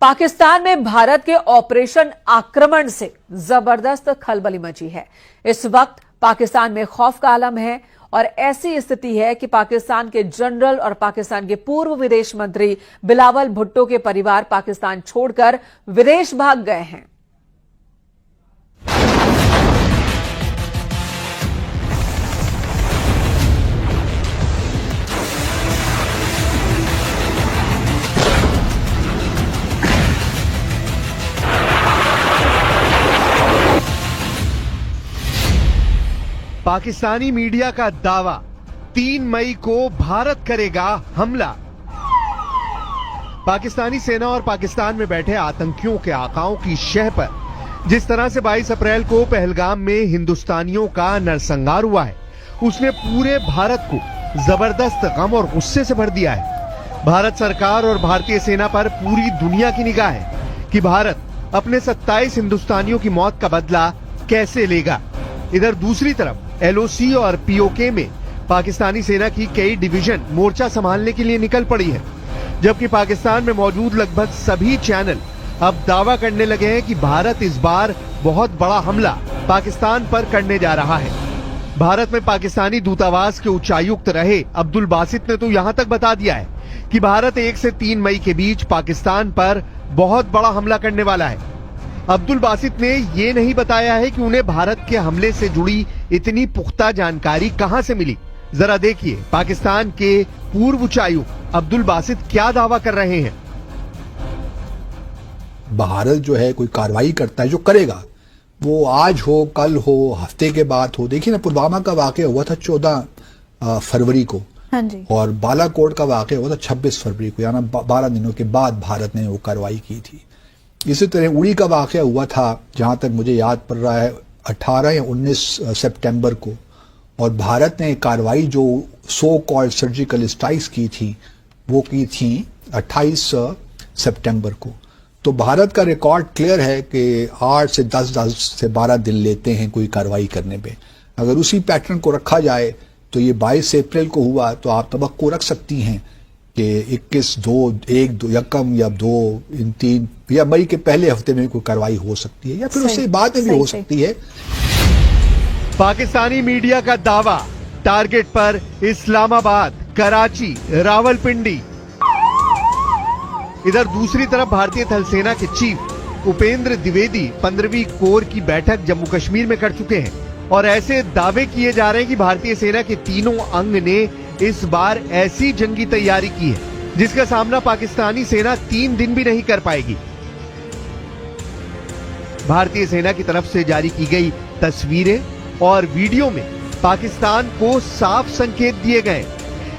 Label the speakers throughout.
Speaker 1: पाकिस्तान में भारत के ऑपरेशन आक्रमण से जबरदस्त खलबली मची है। इस वक्त पाकिस्तान में खौफ का आलम है और ऐसी स्थिति है कि पाकिस्तान के जनरल और पाकिस्तान के पूर्व विदेश मंत्री बिलावल भुट्टो के परिवार पाकिस्तान छोड़कर विदेश भाग गए हैं।
Speaker 2: पाकिस्तानी मीडिया का दावा, 3 मई को भारत करेगा हमला। पाकिस्तानी सेना और पाकिस्तान में बैठे आतंकियों के आकाओं की शह पर जिस तरह से 22 अप्रैल को पहलगाम में हिंदुस्तानियों का नरसंहार हुआ है, उसने पूरे भारत को जबरदस्त गम और गुस्से से भर दिया है। भारत सरकार और भारतीय सेना पर पूरी दुनिया की निगाह है कि भारत अपने 27 हिंदुस्तानियों की मौत का बदला कैसे लेगा। इधर दूसरी तरफ एलओसी और पीओके में पाकिस्तानी सेना की कई डिवीजन मोर्चा संभालने के लिए निकल पड़ी है, जबकि पाकिस्तान में मौजूद लगभग सभी चैनल अब दावा करने लगे हैं कि भारत इस बार बहुत बड़ा हमला पाकिस्तान पर करने जा रहा है। भारत में पाकिस्तानी दूतावास के उच्चायुक्त रहे अब्दुल बासित ने तो यहां तक बता दिया है कि भारत 1 से 3 मई के बीच पाकिस्तान पर बहुत बड़ा हमला करने वाला है। अब्दुल बासित ने ये नहीं बताया है कि उन्हें भारत के हमले से जुड़ी इतनी पुख्ता जानकारी कहां से मिली। जरा देखिए पाकिस्तान के पूर्व उच्चायुक्त अब्दुल बासित क्या दावा कर रहे हैं।
Speaker 3: भारत जो है कोई कार्रवाई करता है, जो करेगा वो आज हो, कल हो, हफ्ते के बाद हो। देखिए ना, पुलवामा का वाकया हुआ था 14 फरवरी को।
Speaker 1: हाँ जी।
Speaker 3: और बालाकोट का वाकया हुआ था 26 फरवरी को, यानी 12 दिनों के बाद भारत ने वो कार्रवाई की थी। इसी तरह उड़ी का वाकया हुआ था, जहां तक मुझे याद पड़ रहा है 18 या 19 सितंबर को, और भारत ने कार्रवाई जो सो कॉल्ड सर्जिकल स्ट्राइक्स की थी वो की थी 28 सितंबर को। तो भारत का रिकॉर्ड क्लियर है कि 8 से 10 से 12 दिन लेते हैं कोई कार्रवाई करने पे। अगर उसी पैटर्न को रखा जाए तो ये 22 अप्रैल को हुआ, तो आप तवक्को रख सकती हैं कि 21, 2, 1, 2 या कम या 2, इन 3 या मई के पहले हफ्ते में कोई कार्रवाई हो सकती है, या फिर उससे बाद में भी हो सकती है।
Speaker 2: पाकिस्तानी मीडिया का दावा, टारगेट पर इस्लामाबाद, कराची, रावलपिंडी। इधर दूसरी तरफ भारतीय थल सेना के चीफ उपेंद्र द्विवेदी 15वीं कोर की बैठक जम्मू कश्मीर में कर चुके हैं और ऐसे दावे किए जा रहे हैं कि भारतीय सेना के तीनों अंग ने इस बार ऐसी जंगी तैयारी की है जिसका सामना पाकिस्तानी सेना 3 दिन भी नहीं कर पाएगी। भारतीय सेना की तरफ से जारी की गई तस्वीरें और वीडियो में पाकिस्तान को साफ संकेत दिए गए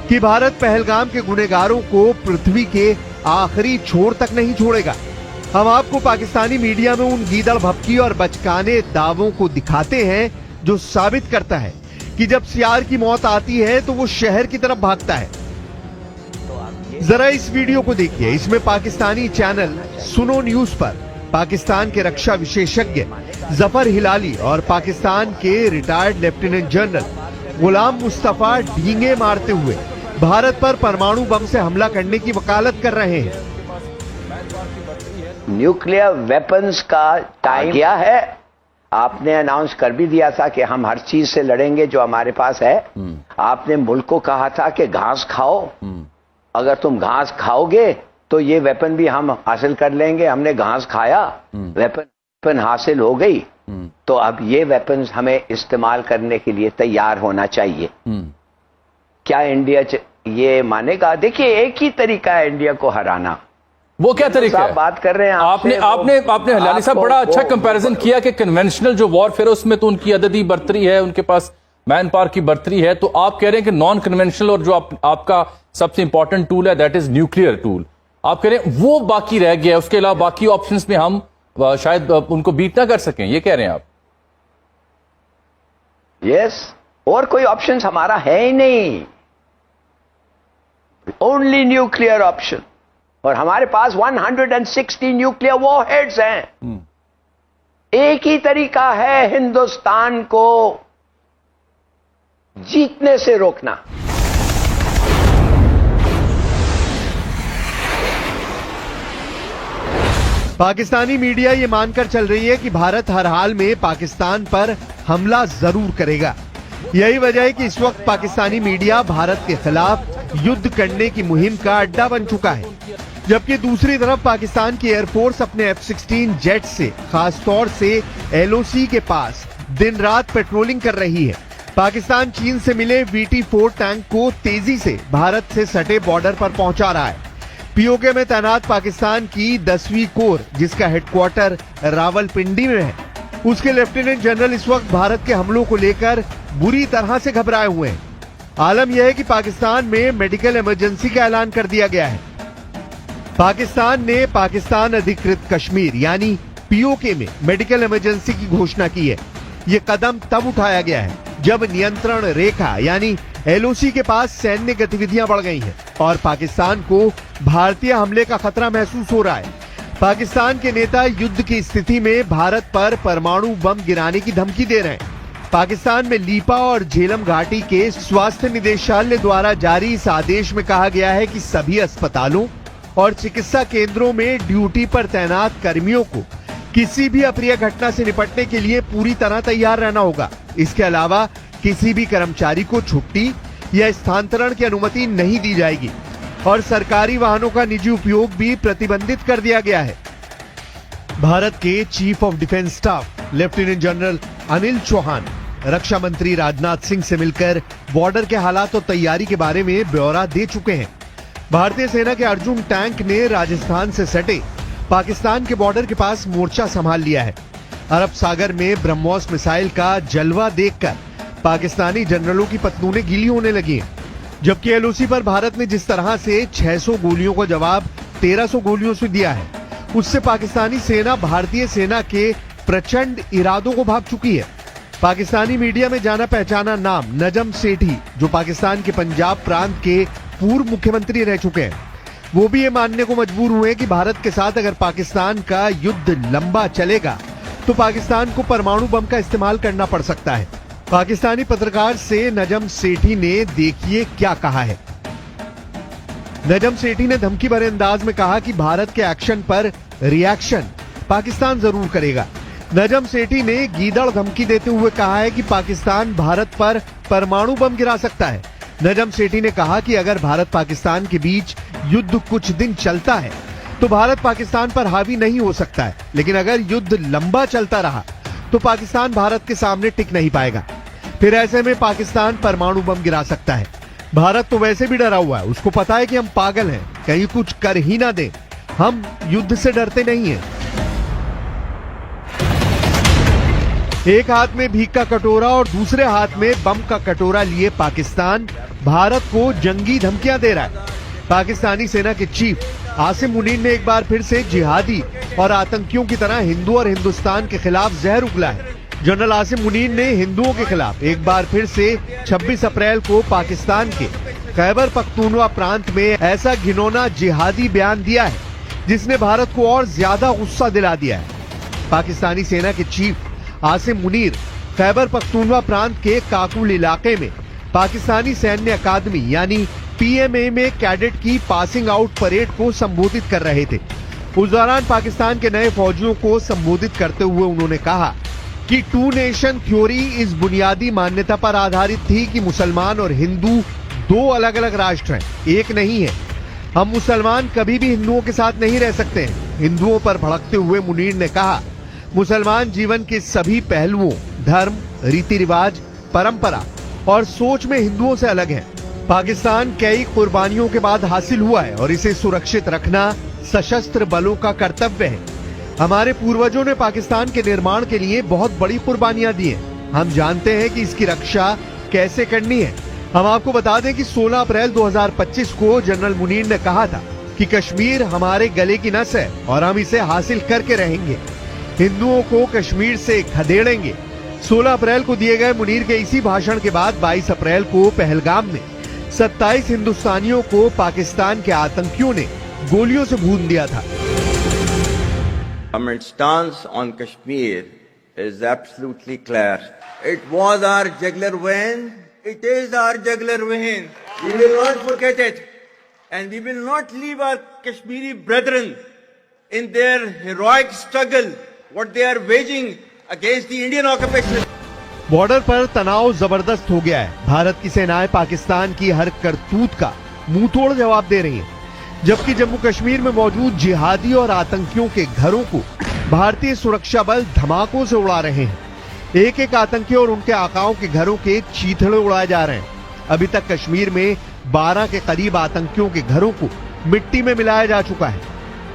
Speaker 2: कि भारत पहलगाम के गुनहगारों को पृथ्वी के आखिरी छोर तक नहीं छोड़ेगा। हम आपको पाकिस्तानी मीडिया में उन गीदड़ भपकी और बचकाने दावों को दिखाते हैं जो साबित करता है कि जब सियार की मौत आती है तो वो शहर की तरफ भागता है। जरा इस वीडियो को देखिए। इसमें पाकिस्तानी चैनल सुनो न्यूज पर पाकिस्तान के रक्षा विशेषज्ञ जफर हिलाली और पाकिस्तान के retired lieutenant general Ghulam Mustafa डींगे मारते हुए भारत पर परमाणु बम से हमला करने की वकालत कर रहे हैं।
Speaker 4: न्यूक्लियर वेपन्स का टाइम क्या है? आपने अनाउंस कर भी दिया था कि हम हर चीज से लड़ेंगे जो हमारे पास है। आपने मुल्क को कहा था कि घास खाओ, अगर तुम घास खाओगे तो ये वेपन भी हम हासिल कर लेंगे। हमने घास खाया, वेपन हासिल हो गई, तो अब ये वेपन्स हमें इस्तेमाल करने के लिए तैयार होना चाहिए। क्या इंडिया ये मानेगा? देखिए, एक ही तरीका है इंडिया को हराना।
Speaker 5: वो क्या तरीका है?
Speaker 4: बात कर रहे हैं
Speaker 5: आपने हिलाली साहब बड़ा अच्छा कंपैरिजन किया कि कन्वेंशनल जो वॉरफेयर है उसमें तो उनकी अददी बर्तरी है, उनके पास मैन पावर की बर्तरी है। तो आप कह रहे हैं कि नॉन कन्वेंशनल और जो आपका सबसे इंपॉर्टेंट टूल है दैट इज न्यूक्लियर टूल, आप कह रहे हैं वो बाकी रह गया है, उसके अलावा बाकी ऑप्शंस में हम शायद उनको बीट ना कर सकें, ये कह रहे हैं आप?
Speaker 4: यस, और कोई ऑप्शन हमारा है ही नहीं, ओनली न्यूक्लियर ऑप्शन। और हमारे पास 160 न्यूक्लियर वॉरहेड्स हैं। एक ही तरीका है हिंदुस्तान को जीतने से रोकना।
Speaker 2: पाकिस्तानी मीडिया ये मानकर चल रही है कि भारत हर हाल में पाकिस्तान पर हमला जरूर करेगा। यही वजह है कि इस वक्त पाकिस्तानी मीडिया भारत के खिलाफ युद्ध करने की मुहिम का अड्डा बन चुका है, जबकि दूसरी तरफ पाकिस्तान की एयरफोर्स अपने F-16 जेट से खासतौर से LOC के पास दिन रात पेट्रोलिंग कर रही है। पाकिस्तान चीन से मिले VT-4 टैंक को तेजी से भारत से सटे बॉर्डर पर पहुंचा रहा है। POK में तैनात पाकिस्तान की 10वीं कोर, जिसका हेडक्वार्टर रावलपिंडी में है, उसके लेफ्टिनेंट जनरल इस वक्त भारत के हमलों को लेकर बुरी तरह से घबराए हुए हैं। आलम यह है कि पाकिस्तान में मेडिकल इमरजेंसी का ऐलान कर दिया गया है। पाकिस्तान ने पाकिस्तान अधिकृत कश्मीर यानी POK में मेडिकल इमरजेंसी की घोषणा की है। ये कदम तब उठाया गया है जब नियंत्रण रेखा यानी LOC के पास सैन्य गतिविधियां बढ़ गई हैं और पाकिस्तान को भारतीय हमले का खतरा महसूस हो रहा है। पाकिस्तान के नेता युद्ध की स्थिति में भारत पर परमाणु बम गिराने की धमकी दे रहे हैं। पाकिस्तान में लीपा और झेलम घाटी के स्वास्थ्य निदेशालय द्वारा जारी इस आदेश में कहा गया है कि सभी अस्पतालों और चिकित्सा केंद्रों में ड्यूटी पर तैनात कर्मियों को किसी भी अप्रिय घटना से निपटने के लिए पूरी तरह तैयार रहना होगा। इसके अलावा किसी भी कर्मचारी को छुट्टी या स्थानांतरण की अनुमति नहीं दी जाएगी और सरकारी वाहनों का निजी उपयोग भी प्रतिबंधित कर दिया गया है। भारत के chief of defence staff lieutenant general Anil Chauhan रक्षा मंत्री राजनाथ सिंह से मिलकर बॉर्डर के हालात और तैयारी के बारे में ब्यौरा दे चुके हैं। भारतीय सेना के अर्जुन टैंक ने राजस्थान से सटे पाकिस्तान के बॉर्डर के पास मोर्चा संभाल लिया है। अरब सागर में ब्रह्मोस मिसाइल का जलवा देखकर पाकिस्तानी जनरलों की पतलूनें गीली होने लगी हैं, जबकि LOC पर भारत ने जिस तरह से 600 गोलियों का जवाब 1300 गोलियों से दिया है, उससे पाकिस्तानी सेना भारतीय सेना के प्रचंड इरादों को भांप चुकी है। पाकिस्तानी मीडिया में जाना पहचाना नाम नजम सेठी, जो पाकिस्तान के पंजाब प्रांत के पूर्व मुख्यमंत्री रह चुके हैं, वो भी ये मानने को मजबूर हुए कि भारत के साथ अगर पाकिस्तान का युद्ध लंबा चलेगा तो पाकिस्तान को परमाणु बम का इस्तेमाल करना पड़ सकता है। पाकिस्तानी पत्रकार से नजम सेठी ने देखिए क्या कहा है। नजम सेठी ने धमकी भरे अंदाज में कहा कि भारत के एक्शन पर रिएक्शन पाकिस्तान जरूर करेगा। नजम सेठी ने गीदड़ धमकी देते हुए कहा है कि पाकिस्तान भारत पर परमाणु बम गिरा सकता है। नजम सेठी ने कहा कि अगर भारत पाकिस्तान के बीच युद्ध कुछ दिन चलता है तो भारत पाकिस्तान पर हावी नहीं हो सकता है, लेकिन अगर युद्ध लंबा चलता रहा तो पाकिस्तान भारत के सामने टिक नहीं पाएगा। फिर ऐसे में पाकिस्तान परमाणु बम गिरा सकता है। भारत तो वैसे भी डरा हुआ है, उसको पता है कि हम पागल हैं, कहीं कुछ कर ही ना दें। हम युद्ध से डरते नहीं हैं। एक हाथ में भीख का कटोरा और दूसरे हाथ में बम का कटोरा लिए पाकिस्तान भारत को जंगी धमकियां दे रहा है। पाकिस्तानी सेना के चीफ आसिम मुनीर ने एक बार फिर से जिहादी और आतंकियों की तरह हिंदू और हिंदुस्तान के खिलाफ जहर उगला है। जनरल आसिम मुनीर ने हिंदुओं के खिलाफ एक बार फिर से 26 अप्रैल को पाकिस्तान के खैबर पख्तूनवा प्रांत में ऐसा घिनौना जिहादी बयान दिया है जिसने भारत को और ज्यादा गुस्सा दिला दिया है। पाकिस्तानी सेना के चीफ आसिम मुनीर खैबर पख्तूनवा प्रांत के काकुल इलाके में पाकिस्तानी सैन्य अकादमी यानी PMA में कैडेट की पासिंग आउट परेड को संबोधित कर रहे थे। उस दौरान पाकिस्तान के नए फौजियों को संबोधित करते हुए उन्होंने कहा कि 2 नेशन थ्योरी इस बुनियादी मान्यता पर आधारित थी कि मुसलमान और हिंदू 2 अलग अलग राष्ट्र हैं, एक नहीं है। हम मुसलमान कभी भी हिंदुओं के साथ नहीं रह सकते हैं। हिंदुओं पर भड़कते हुए मुनीर ने कहा, मुसलमान जीवन के सभी पहलुओं, धर्म, रीति रिवाज, परंपरा और सोच में हिंदुओं से अलग है। पाकिस्तान कई कुर्बानियों के बाद हासिल हुआ है और इसे सुरक्षित रखना सशस्त्र बलों का कर्तव्य है। हमारे पूर्वजों ने पाकिस्तान के निर्माण के लिए बहुत बड़ी कुर्बानियां दी हैं। हम जानते हैं कि इसकी रक्षा कैसे करनी है। हम आपको बता दें कि 16 अप्रैल 2025 को जनरल मुनीर ने कहा था कि कश्मीर हमारे गले की नस है और हम इसे हासिल करके रहेंगे। हिंदुओं को कश्मीर से खदेड़ेंगे। 16 अप्रैल को दिए गए मुनीर के इसी भाषण के बाद 22 अप्रैल को पहलगाम में 27 हिंदुस्तानियों को पाकिस्तान के आतंकियों ने गोलियों से भून दिया था।
Speaker 6: Government stance on Kashmir is absolutely clear. It was our jugular vein. It is our jugular vein. We will not forget it, and we will not leave our Kashmiri brethren in their heroic struggle, what they are waging against the Indian occupation.
Speaker 2: Border पर तनाव जबरदस्त हो गया है। भारत की सेनाएं पाकिस्तान की हर करतूत का मुंह तोड़ जवाब दे रही हैं, जबकि जम्मू कश्मीर में मौजूद जिहादी और आतंकियों के घरों को भारतीय सुरक्षा बल धमाकों से उड़ा रहे हैं। एक एक आतंकी और उनके आकाओं के घरों के चीथड़े उड़ाए जा रहे हैं। अभी तक कश्मीर में 12 के करीब आतंकियों के घरों को मिट्टी में मिलाया जा चुका है।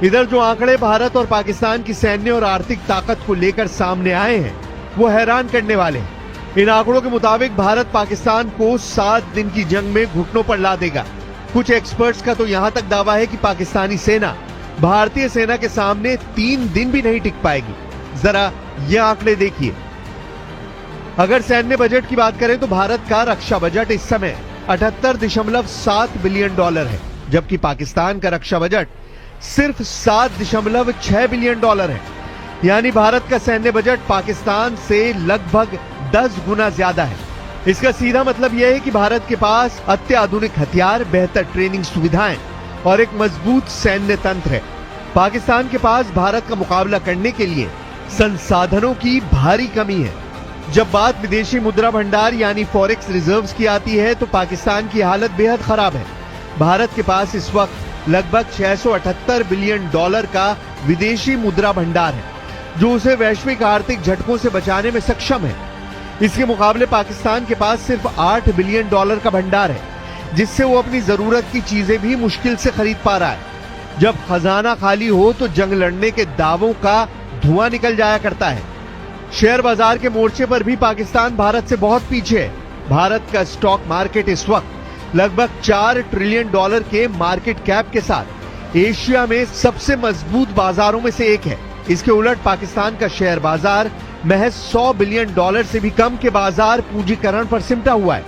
Speaker 2: इधर जो आंकड़े भारत और पाकिस्तान की सैन्य और आर्थिक ताकत को लेकर सामने आए हैं, वो हैरान करने वाले हैं। इन आंकड़ों के मुताबिक भारत पाकिस्तान को 7 दिन की जंग में घुटनों पर ला देगा। कुछ एक्सपर्ट्स का तो यहां तक दावा है कि पाकिस्तानी सेना भारतीय सेना के सामने 3 दिन भी नहीं टिक पाएगी। जरा ये आंकड़े देखिए। अगर सैन्य बजट की बात करें तो भारत का रक्षा बजट इस समय 78.7 बिलियन डॉलर है, जबकि पाकिस्तान का रक्षा बजट सिर्फ 7.6 बिलियन डॉलर है। यानी भारत का सैन्य बजट पाकिस्तान से लगभग 10 गुना ज्यादा है। इसका सीधा मतलब यह है कि भारत के पास अत्याधुनिक हथियार, बेहतर ट्रेनिंग सुविधाएं और एक मजबूत सैन्य तंत्र है। पाकिस्तान के पास भारत का मुकाबला करने के लिए संसाधनों की भारी कमी है। जब बात विदेशी मुद्रा भंडार यानी फॉरेक्स रिजर्व्स की आती है तो पाकिस्तान की हालत बेहद खराब है। भारत के पास इस वक्त लगभग 678 बिलियन डॉलर का विदेशी मुद्रा भंडार है, जो उसे वैश्विक आर्थिक झटकों से बचाने में सक्षम है। इसके मुकाबले पाकिस्तान के पास सिर्फ 8 बिलियन डॉलर का भंडार है, जिससे वो अपनी जरूरत की चीजें भी मुश्किल से खरीद पा रहा है। जब खजाना खाली हो तो जंग लड़ने के दावों का धुआं निकल जाया करता है। शेयर बाजार के मोर्चे पर भी पाकिस्तान भारत से बहुत पीछे है। भारत का स्टॉक मार्केट इस वक्त लगभग 4 ट्रिलियन डॉलर के मार्केट कैप के साथ एशिया में सबसे मजबूत बाजारों में से एक है। इसके उलट पाकिस्तान का शेयर बाजार महज 100 बिलियन डॉलर से भी कम के बाजार पूंजीकरण पर सिमटा हुआ है।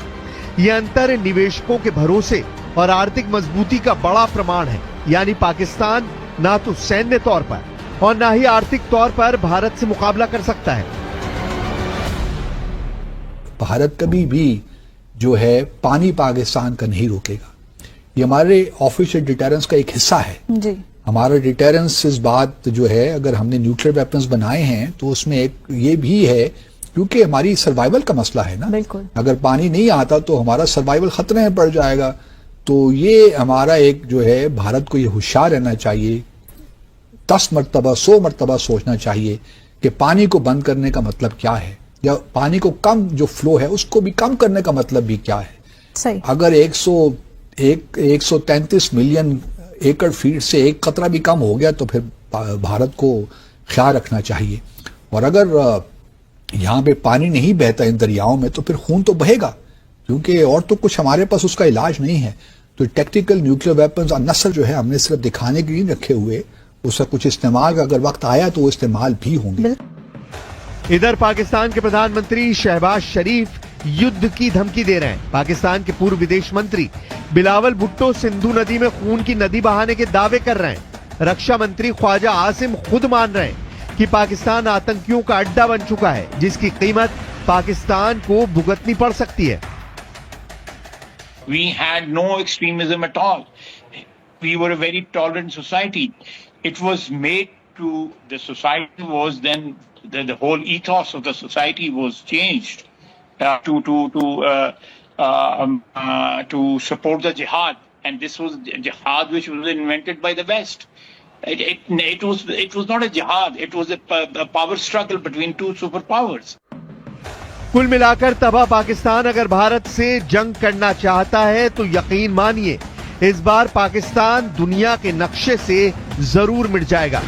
Speaker 2: यह अंतर निवेशकों के भरोसे और आर्थिक मजबूती का बड़ा प्रमाण है। यानी पाकिस्तान ना तो सैन्य तौर पर और ना ही आर्थिक तौर पर भारत से मुकाबला कर सकता है।
Speaker 3: भारत कभी भी जो है पानी पाकिस्तान का नहीं रोकेगा। ये हमारे ऑफिशियल डिटेरेंस का एक हिस्सा है
Speaker 1: जी।
Speaker 3: हमारा डिटेरेंस इस बात जो है, अगर हमने न्यूक्लियर वेपन्स बनाए हैं तो उसमें एक ये भी है, क्योंकि हमारी सर्वाइवल का मसला है ना।
Speaker 1: बिल्कुल।
Speaker 3: अगर पानी नहीं आता तो हमारा सर्वाइवल खतरे में पड़ जाएगा। तो ये हमारा एक जो है, भारत को ये होशियार रहना चाहिए, 10 मरतबा 100 मरतबा सोचना चाहिए कि पानी को बंद करने का मतलब क्या है, या पानी को कम जो फ्लो है उसको भी कम करने का मतलब भी क्या है।
Speaker 1: सही।
Speaker 3: अगर 133 मिलियन एकड़ फीट से एक कतरा भी कम हो गया तो फिर भारत को ख्याल रखना चाहिए। और अगर यहाँ पे पानी नहीं बहता इन दरियाओं में तो फिर खून तो बहेगा, क्योंकि और तो कुछ हमारे पास उसका इलाज नहीं है। तो टेक्टिकल न्यूक्लियर वेपन्स नस्ल जो है हमने सिर्फ दिखाने के लिए रखे हुए, उसका कुछ इस्तेमाल का अगर वक्त आया तो वो इस्तेमाल भी होंगे।
Speaker 2: इधर पाकिस्तान के प्रधानमंत्री शहबाज शरीफ युद्ध की धमकी दे रहे हैं। पाकिस्तान के पूर्व विदेश मंत्री बिलावल भुट्टो सिंधु नदी में खून की नदी बहाने के दावे कर रहे हैं। रक्षा मंत्री ख्वाजा आसिम खुद मान रहे हैं कि पाकिस्तान आतंकियों का अड्डा बन चुका है, जिसकी कीमत पाकिस्तान को भुगतनी पड़ सकती है।
Speaker 7: We had no extremism at all. We were a very tolerant society. It was made to, the society was then, the whole ethos of the society was changed to support the jihad, and this was jihad which was invented by the West. It was not a jihad, it was a power struggle between two superpowers.
Speaker 2: कुल मिलाकर तबाह पाकिस्तान अगर भारत से जंग करना चाहता है तो यकीन मानिए इस बार पाकिस्तान दुनिया के नक्शे से जरूर मिट जाएगा।